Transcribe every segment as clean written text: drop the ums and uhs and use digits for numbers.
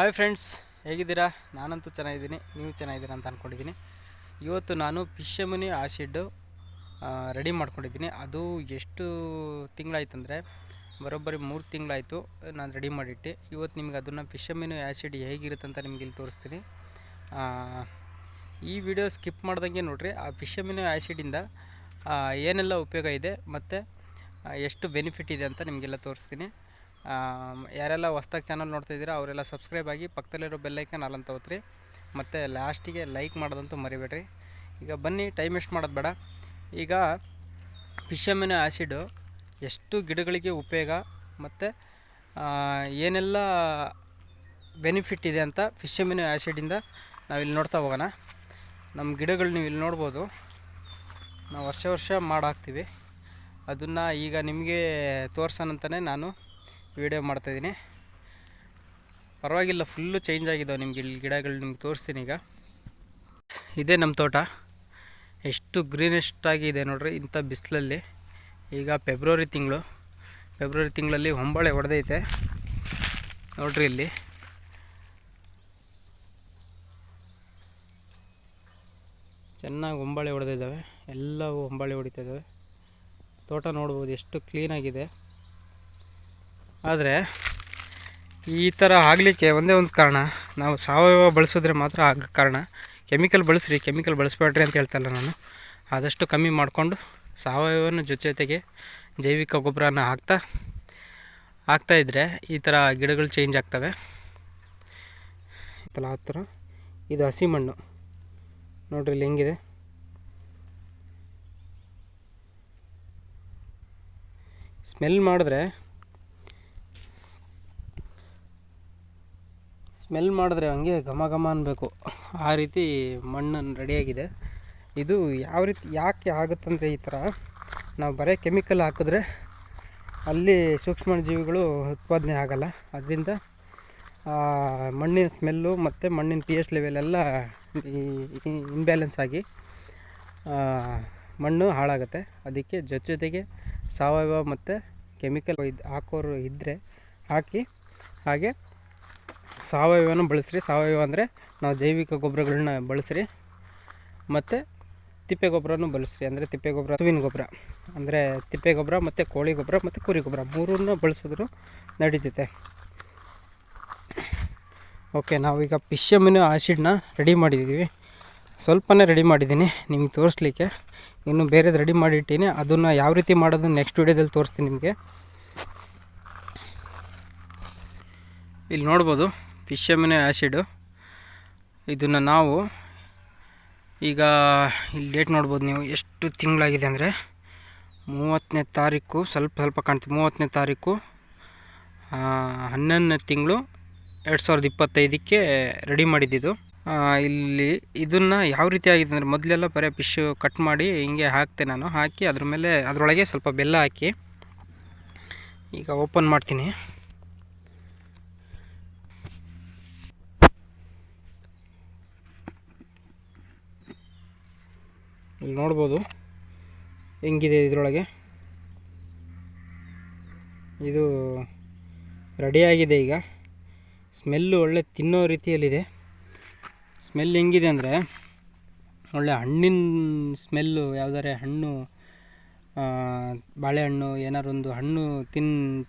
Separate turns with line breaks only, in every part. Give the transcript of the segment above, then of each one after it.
Hi friends, ಹೇಗಿದ್ದೀರಾ? ನಾನಂತೂ ಚೆನ್ನಾಗಿದ್ದೀನಿ, ನೀವು ಚೆನ್ನಾಗಿದ್ದೀರಾ ಅಂತ ಅಂದ್ಕೊಂಡಿದ್ದೀನಿ. ಇವತ್ತು ನಾನು ಫಿಶಮನಿ ಆ್ಯಸಿಡ್ಡು ರೆಡಿ ಮಾಡ್ಕೊಂಡಿದ್ದೀನಿ. ಅದು ಎಷ್ಟು ತಿಂಗಳಾಯ್ತಂದರೆ ಬರೋಬ್ಬರಿ 3 ತಿಂಗಳಾಯಿತು ನಾನು ರೆಡಿ ಮಾಡಿಟ್ಟು. ಇವತ್ತು ನಿಮ್ಗೆ ಅದನ್ನು ಫಿಶಮನಿ ಆ್ಯಸಿಡ್ ಹೇಗಿರುತ್ತೆ ಅಂತ ನಿಮ್ಗೆ ಇಲ್ಲಿ ತೋರಿಸ್ತೀನಿ. ಈ ವಿಡಿಯೋ ಸ್ಕಿಪ್ ಮಾಡ್ದಂಗೆ ನೋಡಿರಿ. ಆ ಫಿಶಮನಿ ಆ್ಯಸಿಡಿಂದ ಏನೆಲ್ಲ ಉಪಯೋಗ ಇದೆ ಮತ್ತು ಎಷ್ಟು ಬೆನಿಫಿಟ್ ಇದೆ ಅಂತ ನಿಮಗೆಲ್ಲ ತೋರಿಸ್ತೀನಿ. ಯಾರೆಲ್ಲ ಹೊಸ್ದಾಗಿ ಚಾನಲ್ ನೋಡ್ತಾಯಿದ್ದೀರಾ ಅವರೆಲ್ಲ ಸಬ್ಸ್ಕ್ರೈಬ್ ಆಗಿ ಪಕ್ಕದಲ್ಲಿರೋ ಬೆಲ್ಲೈಕನ್ ಆಲ್ ಅಂತ ಒತ್ತಿರಿ. ಮತ್ತು ಲಾಸ್ಟಿಗೆ ಲೈಕ್ ಮಾಡೋದಂತೂ ಮರಿಬೇಡ್ರಿ. ಈಗ ಬನ್ನಿ, ಟೈಮ್ ವೇಸ್ಟ್ ಮಾಡೋದು ಬೇಡ. ಈಗ ಫಿಶಮನಿ ಆ್ಯಸಿಡು ಎಷ್ಟು ಗಿಡಗಳಿಗೆ ಉಪಯೋಗ ಮತ್ತು ಏನೆಲ್ಲ ಬೆನಿಫಿಟ್ ಇದೆ ಅಂತ ಫಿಶಮನಿ ಆ್ಯಸಿಡಿಂದ ನಾವಿಲ್ಲಿ ನೋಡ್ತಾ ಹೋಗೋಣ. ನಮ್ಮ ಗಿಡಗಳು ನೀವು ಇಲ್ಲಿ ನೋಡ್ಬೋದು, ನಾವು ವರ್ಷ ಮಾಡಾಕ್ತೀವಿ. ಅದನ್ನು ಈಗ ನಿಮಗೆ ತೋರ್ಸೋಣಂತಲೇ ನಾನು ವಿಡಿಯೋ ಮಾಡ್ತಾಯಿದ್ದೀನಿ. ಪರವಾಗಿಲ್ಲ, ಫುಲ್ಲು ಚೇಂಜ್ ಆಗಿದ್ದಾವೆ ನಿಮ್ಗೆ ಇಲ್ಲಿ ಗಿಡಗಳು ನಿಮ್ಗೆ ತೋರಿಸ್ತೀನಿ. ಈಗ ಇದೇ ನಮ್ಮ ತೋಟ, ಎಷ್ಟು ಗ್ರೀನೆಸ್ಟ್ ಆಗಿದೆ ನೋಡ್ರಿ ಇಂಥ ಬಿಸಿಲಲ್ಲಿ. ಈಗ ಫೆಬ್ರವರಿ ತಿಂಗಳಲ್ಲಿ ಹೊಂಬಾಳೆ ಹೊಡೆದೈತೆ ನೋಡ್ರಿ. ಇಲ್ಲಿ ಚೆನ್ನಾಗಿ ಹೊಂಬಾಳೆ ಹೊಡೆದಿದ್ದಾವೆ, ಎಲ್ಲವೂ ಹೊಂಬಾಳೆ ಹೊಡಿತಾ ಇದ್ದಾವೆ. ತೋಟ ನೋಡ್ಬೋದು ಎಷ್ಟು ಕ್ಲೀನಾಗಿದೆ. ಆದರೆ ಈ ಥರ ಆಗಲಿಕ್ಕೆ ಒಂದೇ ಒಂದು ಕಾರಣ, ನಾವು ಸಾವಯವ ಬಳಸಿದ್ರೆ ಮಾತ್ರ ಆಗ ಕಾರಣ. ಕೆಮಿಕಲ್ ಬಳಸ್ರಿ, ಕೆಮಿಕಲ್ ಬಳಸಬೇಡ್ರಿ ಅಂತ ಹೇಳ್ತಲ್ಲ ನಾನು. ಆದಷ್ಟು ಕಮ್ಮಿ ಮಾಡಿಕೊಂಡು ಸಾವಯವನ ಜೊತೆಗೆ ಜೈವಿಕ ಗೊಬ್ಬರನ ಹಾಕ್ತಾಯಿದ್ರೆ ಈ ಥರ ಗಿಡಗಳು ಚೇಂಜ್ ಆಗ್ತವೆ. ಆ ಥರ ಇದು ಹಸಿ ಮಣ್ಣು ನೋಡ್ರಿ, ಇಲ್ಲಿ ಹೆಂಗಿದೆ. ಸ್ಮೆಲ್ ಮಾಡಿದ್ರೆ ಹಂಗೆ ಘಮ ಅನ್ಬೇಕು, ಆ ರೀತಿ ಮಣ್ಣನ್ನು ರೆಡಿಯಾಗಿದೆ. ಇದು ಯಾವ ರೀತಿ ಯಾಕೆ ಆಗುತ್ತಂದರೆ, ಈ ಥರ ನಾವು ಬರೀ ಕೆಮಿಕಲ್ ಹಾಕಿದ್ರೆ ಅಲ್ಲಿ ಸೂಕ್ಷ್ಮ ಜೀವಿಗಳು ಉತ್ಪಾದನೆ ಆಗಲ್ಲ. ಅದರಿಂದ ಮಣ್ಣಿನ ಸ್ಮೆಲ್ಲು ಮತ್ತು ಮಣ್ಣಿನ pH ಲೆವೆಲೆಲ್ಲ ಇನ್ಬ್ಯಾಲೆನ್ಸ್ ಆಗಿ ಮಣ್ಣು ಹಾಳಾಗುತ್ತೆ. ಅದಕ್ಕೆ ಜೊತೆಗೆ ಸಾವಯವ ಮತ್ತು ಕೆಮಿಕಲ್ ಹಾಕೋರು ಇದ್ದರೆ ಹಾಕಿ, ಹಾಗೆ ಸಾವಯವನ ಬಳಸ್ರಿ. ಸಾವಯವ ಅಂದರೆ ನಾವು ಜೈವಿಕ ಗೊಬ್ಬರಗಳನ್ನ ಬಳಸ್ರಿ, ಮತ್ತು ತಿಪ್ಪೆ ಗೊಬ್ಬರನೂ ಬಳಸ್ರಿ. ಅಂದರೆ ತಿಪ್ಪೆ ಗೊಬ್ಬರ, ಹಸುವಿನ ಗೊಬ್ಬರ ಅಂದರೆ ತಿಪ್ಪೆ ಗೊಬ್ಬರ ಮತ್ತು ಕೋಳಿ ಗೊಬ್ಬರ ಮತ್ತು ಕುರಿ ಗೊಬ್ಬರ ಮೂರನ್ನ ಬಳಸಿದ್ರು ನಡೀತೈತೆ. ಓಕೆ, ನಾವೀಗ ಫಿಶಮನಿ ಆ್ಯಸಿಡ್ನ ರೆಡಿ ಮಾಡಿದ್ದೀವಿ. ಸ್ವಲ್ಪನೇ ರೆಡಿ ಮಾಡಿದ್ದೀನಿ ನಿಮ್ಗೆ ತೋರಿಸ್ಲಿಕ್ಕೆ. ಇನ್ನು ಬೇರೆದು ರೆಡಿ ಮಾಡಿಟ್ಟೀನಿ, ಅದನ್ನು ಯಾವ ರೀತಿ ಮಾಡೋದು ನೆಕ್ಸ್ಟ್ ವೀಡಿಯೋದಲ್ಲಿ ತೋರಿಸ್ತೀನಿ ನಿಮಗೆ. ಇಲ್ಲಿ ನೋಡ್ಬೋದು ಫಿಶಮನಿ ಆ್ಯಸಿಡು. ಇದನ್ನು ನಾವು ಈಗ ಇಲ್ಲಿ ಡೇಟ್ ನೋಡ್ಬೋದು ನೀವು, ಎಷ್ಟು ತಿಂಗಳಾಗಿದೆ ಅಂದರೆ 30ನೇ ತಾರೀಕು, ಸ್ವಲ್ಪ ಕಾಣ್ತೀವಿ. 30ನೇ ತಾರೀಕು 11ನೇ ತಿಂಗಳು 2025ಕ್ಕೆ ರೆಡಿ ಮಾಡಿದ್ದಿದ್ದು. ಇಲ್ಲಿ ಇದನ್ನು ಯಾವ ರೀತಿ ಆಗಿದೆ ಅಂದರೆ, ಮೊದಲೆಲ್ಲ ಬರೀ ಫಿಶ್ ಕಟ್ ಮಾಡಿ ಹಿಂಗೆ ಹಾಕ್ತೆ ನಾನು. ಹಾಕಿ ಅದರೊಳಗೆ ಸ್ವಲ್ಪ ಬೆಲ್ಲ ಹಾಕಿ ಈಗ ಓಪನ್ ಮಾಡ್ತೀನಿ. ಇಲ್ಲಿ ನೋಡ್ಬೋದು ಹೆಂಗಿದೆ ಇದರೊಳಗೆ. ಇದು ರೆಡಿಯಾಗಿದೆ. ಈಗ ಸ್ಮೆಲ್ಲು ಒಳ್ಳೆ ತಿನ್ನೋ ರೀತಿಯಲ್ಲಿದೆ. ಸ್ಮೆಲ್ ಹೆಂಗಿದೆ ಅಂದರೆ, ಒಳ್ಳೆ ಹಣ್ಣಿನ ಸ್ಮೆಲ್ಲು. ಯಾವುದಾರೆ ಹಣ್ಣು, ಬಾಳೆಹಣ್ಣು, ಏನಾರೊಂದು ಹಣ್ಣು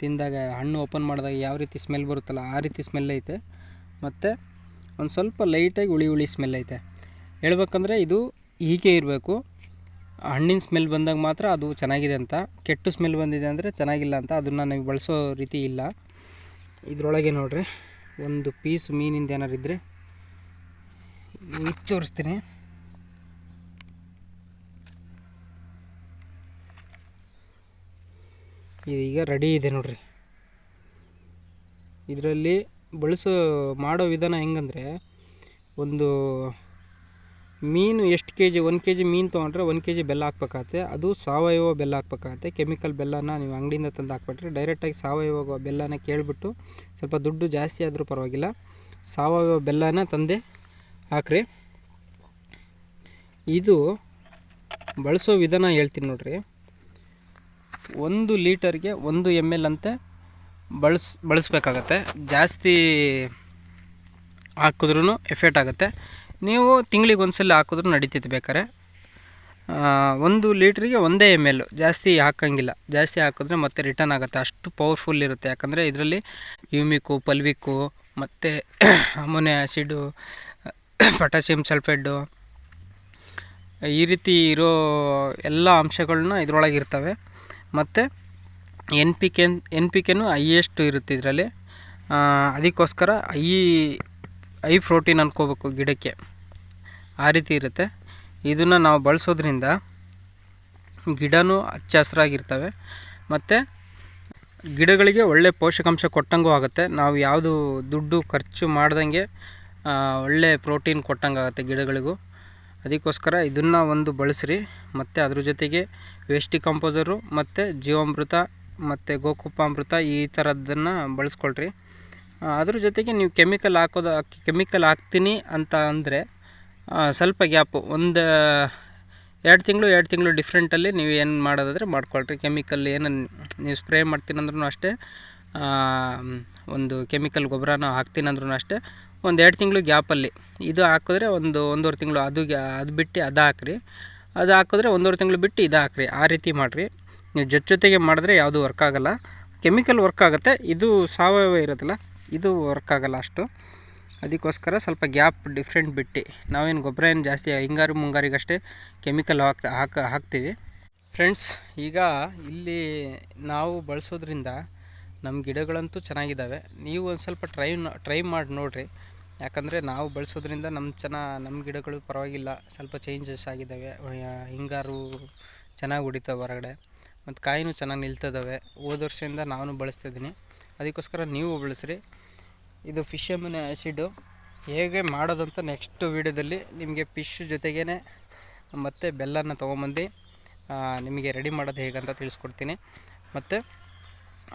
ತಿಂದಾಗ, ಹಣ್ಣು ಓಪನ್ ಮಾಡಿದಾಗ ಯಾವ ರೀತಿ ಸ್ಮೆಲ್ ಬರುತ್ತಲ್ಲ, ಆ ರೀತಿ ಸ್ಮೆಲ್ ಐತೆ. ಮತ್ತು ಒಂದು ಸ್ವಲ್ಪ ಲೈಟಾಗಿ ಹುಳಿ ಸ್ಮೆಲ್ ಐತೆ. ಹೇಳ್ಬೇಕಂದ್ರೆ ಇದು ಹೀಗೆ ಇರಬೇಕು. ಹಣ್ಣಿನ ಸ್ಮೆಲ್ ಬಂದಾಗ ಮಾತ್ರ ಅದು ಚೆನ್ನಾಗಿದೆ ಅಂತ, ಕೆಟ್ಟು ಸ್ಮೆಲ್ ಬಂದಿದೆ ಅಂದರೆ ಚೆನ್ನಾಗಿಲ್ಲ ಅಂತ. ಅದನ್ನು ನೀವು ಬಳಸೋ ರೀತಿ ಇಲ್ಲ. ಇದರೊಳಗೆ ನೋಡ್ರಿ, ಒಂದು ಪೀಸ್ ಮೀನಿಂದ ಏನಾರು ಇದ್ದರೆ ಇದು ತೋರಿಸ್ತೀನಿ. ಈಗ ರೆಡಿ ಇದೆ ನೋಡ್ರಿ. ಇದರಲ್ಲಿ ಮಾಡೋ ವಿಧಾನ ಹೆಂಗಂದರೆ, ಒಂದು ಮೀನು ಎಷ್ಟು kg, 1 kg ಮೀನು ತೊಗೊಂಡ್ರೆ 1 kg ಬೆಲ್ಲ ಹಾಕ್ಬೇಕಾಗತ್ತೆ. ಅದು ಸಾವಯವ ಬೆಲ್ಲ ಹಾಕ್ಬೇಕಾಗತ್ತೆ. ಕೆಮಿಕಲ್ ಬೆಲ್ಲನ ನೀವು ಅಂಗಡಿಯಿಂದ ತಂದು ಹಾಕ್ಬಿಟ್ರೆ, ಡೈರೆಕ್ಟಾಗಿ ಸಾವಯವ ಬೆಲ್ಲನ ಕೇಳಿಬಿಟ್ಟು, ಸ್ವಲ್ಪ ದುಡ್ಡು ಜಾಸ್ತಿ ಆದರೂ ಪರವಾಗಿಲ್ಲ, ಸಾವಯವ ಬೆಲ್ಲನ ತಂದೆ ಹಾಕ್ರಿ. ಇದು ಬಳಸೋ ವಿಧಾನ ಹೇಳ್ತೀನಿ ನೋಡ್ರಿ. 1 ಲೀಟರ್ಗೆ 1 ml ಅಂತೆ ಬಳಸಬೇಕಾಗತ್ತೆ. ಜಾಸ್ತಿ ಹಾಕಿದ್ರೂ ಎಫೆಕ್ಟ್ ಆಗುತ್ತೆ. ನೀವು ತಿಂಗಳಿಗೆ ಒಂದು ಸಲ ಹಾಕಿದ್ರೂ ನಡೀತೈತೆ ಬೇಕಾರೆ. 1 ಲೀಟ್ರಿಗೆ 1 ml ಜಾಸ್ತಿ ಹಾಕೋಂಗಿಲ್ಲ. ಜಾಸ್ತಿ ಹಾಕಿದ್ರೆ ಮತ್ತೆ ರಿಟರ್ನ್ ಆಗುತ್ತೆ, ಅಷ್ಟು ಪವರ್ಫುಲ್ ಇರುತ್ತೆ. ಯಾಕಂದರೆ ಇದರಲ್ಲಿ ಯೂಮಿಕ್ಕು, ಪಲ್ವಿಕ್ಕು ಮತ್ತು ಅಮೋನಿಯಾ ಆ್ಯಸಿಡು, ಪೊಟ್ಯಾಷಿಯಮ್ ಸಲ್ಫೇಟು ಈ ರೀತಿ ಇರೋ ಎಲ್ಲ ಅಂಶಗಳನ್ನ ಇದರೊಳಗೆ ಇರ್ತವೆ. ಮತ್ತು ಎನ್ ಪಿ ಕೆನೂ ಹೈಯೆಸ್ಟ್ ಇರುತ್ತೆ ಇದರಲ್ಲಿ. ಅದಕ್ಕೋಸ್ಕರ ಹೈ ಪ್ರೋಟೀನ್ ಅನ್ಕೋಬೇಕು ಗಿಡಕ್ಕೆ, ಆ ರೀತಿ ಇರುತ್ತೆ. ಇದನ್ನು ನಾವು ಬಳಸೋದ್ರಿಂದ ಗಿಡನೂ ಹಚ್ಚ ಹಸಿರಾಗಿರ್ತವೆ ಮತ್ತು ಗಿಡಗಳಿಗೆ ಒಳ್ಳೆ ಪೋಷಕಾಂಶ ಕೊಟ್ಟಂಗೂ ಆಗುತ್ತೆ. ನಾವು ಯಾವುದು ದುಡ್ಡು ಖರ್ಚು ಮಾಡ್ದಂಗೆ ಒಳ್ಳೆ ಪ್ರೋಟೀನ್ ಕೊಟ್ಟಂಗೆ ಆಗುತ್ತೆ ಗಿಡಗಳಿಗೂ. ಅದಕ್ಕೋಸ್ಕರ ಇದನ್ನು ಒಂದು ಬಳಸ್ರಿ. ಮತ್ತು ಅದ್ರ ಜೊತೆಗೆ ವೇಸ್ಟ್ ಕಂಪೋಸರು ಮತ್ತು ಜೀವಾಮೃತ ಮತ್ತು ಗೋಕೃಪಾಮೃತ ಈ ಥರದ್ದನ್ನು ಬಳಸ್ಕೊಳ್ರಿ. ಅದ್ರ ಜೊತೆಗೆ ನೀವು ಕೆಮಿಕಲ್ ಹಾಕ್ತೀನಿ ಅಂತ ಅಂದರೆ ಸ್ವಲ್ಪ ಗ್ಯಾಪು 2 ತಿಂಗಳು ಡಿಫ್ರೆಂಟಲ್ಲಿ ನೀವು ಏನು ಮಾಡೋದಾದರೆ ಮಾಡ್ಕೊಳ್ರಿ. ಕೆಮಿಕಲ್ ಏನು ನೀವು ಸ್ಪ್ರೇ ಮಾಡ್ತೀನಂದ್ರೂ ಅಷ್ಟೇ, ಒಂದು ಕೆಮಿಕಲ್ ಗೊಬ್ಬರನ ಹಾಕ್ತೀನಂದ್ರೂ ಅಷ್ಟೇ, 2 ತಿಂಗಳು ಗ್ಯಾಪಲ್ಲಿ ಇದು ಹಾಕಿದ್ರೆ 1-1.5 ತಿಂಗಳು ಅದು ಬಿಟ್ಟು ಅದು ಹಾಕ್ರಿ. ಅದು ಹಾಕಿದ್ರೆ 1.5 ತಿಂಗಳು ಬಿಟ್ಟು ಇದು ಹಾಕ್ರಿ. ಆ ರೀತಿ ಮಾಡಿರಿ. ನೀವು ಜೊತೆಗೆ ಮಾಡಿದ್ರೆ ಯಾವುದು ವರ್ಕ್ ಆಗೋಲ್ಲ. ಕೆಮಿಕಲ್ ವರ್ಕ್ ಆಗುತ್ತೆ, ಇದು ಸಾವಯವ ಇರೋದಿಲ್ಲ, ಇದು ವರ್ಕ್ ಆಗೋಲ್ಲ ಅಷ್ಟು. ಅದಕ್ಕೋಸ್ಕರ ಸ್ವಲ್ಪ ಗ್ಯಾಪ್ ಡಿಫ್ರೆಂಟ್ ಬಿಟ್ಟು, ನಾವೇನು ಗೊಬ್ಬರ ಏನು ಜಾಸ್ತಿ ಹಿಂಗಾರು ಮುಂಗಾರಿಗಷ್ಟೇ ಕೆಮಿಕಲ್ ಹಾಕ್ತೀವಿ ಫ್ರೆಂಡ್ಸ್. ಈಗ ಇಲ್ಲಿ ನಾವು ಬಳಸೋದ್ರಿಂದ ನಮ್ಮ ಗಿಡಗಳಂತೂ ಚೆನ್ನಾಗಿದ್ದಾವೆ. ನೀವು ಒಂದು ಸ್ವಲ್ಪ ಟ್ರೈ ಮಾಡಿ ನೋಡಿರಿ. ಯಾಕಂದರೆ ನಾವು ಬಳಸೋದ್ರಿಂದ ನಮ್ಮ ಗಿಡಗಳು ಪರವಾಗಿಲ್ಲ, ಸ್ವಲ್ಪ ಚೇಂಜಸ್ ಆಗಿದ್ದಾವೆ. ಹಿಂಗಾರು ಚೆನ್ನಾಗಿ ಹೊಡಿತಾವೆ ಹೊರಗಡೆ, ಮತ್ತು ಕಾಯಿನೂ ಚೆನ್ನಾಗಿ ನಿಲ್ತದವೆ. ಹೋದ ವರ್ಷದಿಂದ ನಾನು ಬಳಸ್ತಿದ್ದೀನಿ. ಅದಕ್ಕೋಸ್ಕರ ನೀವು ಬಳಸ್ರಿ. ಇದು ಫಿಶ್ ಅಮಿನೋ ಆ್ಯಸಿಡು ಹೇಗೆ ಮಾಡೋದಂತ ನೆಕ್ಸ್ಟ್ ವೀಡಿಯೋದಲ್ಲಿ ನಿಮಗೆ ಫಿಶ್ ಜೊತೆಗೇ ಮತ್ತು ಬೆಲ್ಲನ ತೊಗೊಂಬಂದು ನಿಮಗೆ ರೆಡಿ ಮಾಡೋದು ಹೇಗಂತ ತಿಳಿಸ್ಕೊಡ್ತೀನಿ. ಮತ್ತು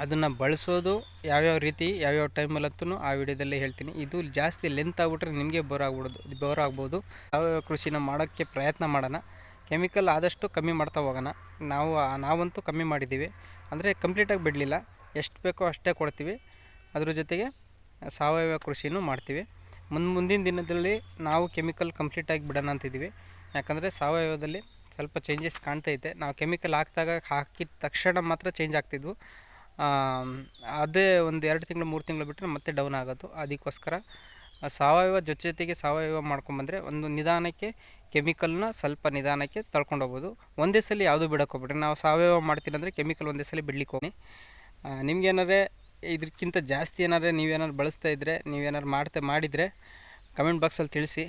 ಅದನ್ನು ಬಳಸೋದು ಯಾವ್ಯಾವ ರೀತಿ ಯಾವ್ಯಾವ ಟೈಮಲ್ಲಂತೂ ಆ ವಿಡಿಯೋದಲ್ಲೇ ಹೇಳ್ತೀನಿ. ಇದು ಜಾಸ್ತಿ ಲೆಂತ್ ಆಗಿಬಿಟ್ರೆ ನಿಮಗೆ ಬೋರ್ ಆಗ್ಬೋದು. ಸಾವಯವ ಕೃಷಿನ ಮಾಡೋಕ್ಕೆ ಪ್ರಯತ್ನ ಮಾಡೋಣ. ಕೆಮಿಕಲ್ ಆದಷ್ಟು ಕಮ್ಮಿ ಮಾಡ್ತಾ ಹೋಗೋಣ. ನಾವಂತೂ ಕಮ್ಮಿ ಮಾಡಿದ್ದೀವಿ, ಅಂದರೆ ಕಂಪ್ಲೀಟಾಗಿ ಬಿಡಲಿಲ್ಲ. ಎಷ್ಟು ಬೇಕೋ ಅಷ್ಟೇ ಕೊಡ್ತೀವಿ. ಅದ್ರ ಜೊತೆಗೆ ಸಾವಯವ ಕೃಷಿನೂ ಮಾಡ್ತೀವಿ. ಮುಂದಿನ ದಿನದಲ್ಲಿ ನಾವು ಕೆಮಿಕಲ್ ಕಂಪ್ಲೀಟಾಗಿ ಬಿಡೋಣ ಅಂತಿದ್ದೀವಿ. ಯಾಕಂದರೆ ಸಾವಯವದಲ್ಲಿ ಸ್ವಲ್ಪ ಚೇಂಜಸ್ ಕಾಣ್ತೈತೆ. ನಾವು ಕೆಮಿಕಲ್ ಹಾಕಿದ ತಕ್ಷಣ ಮಾತ್ರ ಚೇಂಜ್ ಆಗ್ತಿದ್ವು. ಅದೇ 2 ತಿಂಗಳು 3 ತಿಂಗಳು ಬಿಟ್ಟರೆ ಮತ್ತೆ ಡೌನ್ ಆಗೋದು. ಅದಕ್ಕೋಸ್ಕರ ಸಾವಯವ ಜೊತೆಗೆ ಸಾವಯವ ಮಾಡ್ಕೊಂಬಂದರೆ ಒಂದು ನಿಧಾನಕ್ಕೆ ಕೆಮಿಕಲ್ನ ಸ್ವಲ್ಪ ನಿಧಾನಕ್ಕೆ ತಳ್ಕೊಂಡೋಗ್ಬೋದು. ಒಂದೇ ಸಲ ಯಾವುದೂ ಬಿಡೋಕ್ಕೋಗ್ಬಿಟ್ರೆ, ನಾವು ಸಾವಯವ ಮಾಡ್ತೀನಿ ಅಂದರೆ ಕೆಮಿಕಲ್ ಒಂದೇ ಸಲ ಬಿಡ್ಲಿಕ್ಕೆ ಹೋಗಿ. ನಿಮ್ಗೇನಾದ್ರೆ ಇದಕ್ಕಿಂತ ಜಾಸ್ತಿ ನೀವೇನಾದ್ರು ಬಳಸ್ತಾ ಇದ್ದರೆ, ನೀವೇನಾದ್ರು ಮಾಡಿದರೆ ಕಮೆಂಟ್ ಬಾಕ್ಸಲ್ಲಿ ತಿಳಿಸಿ.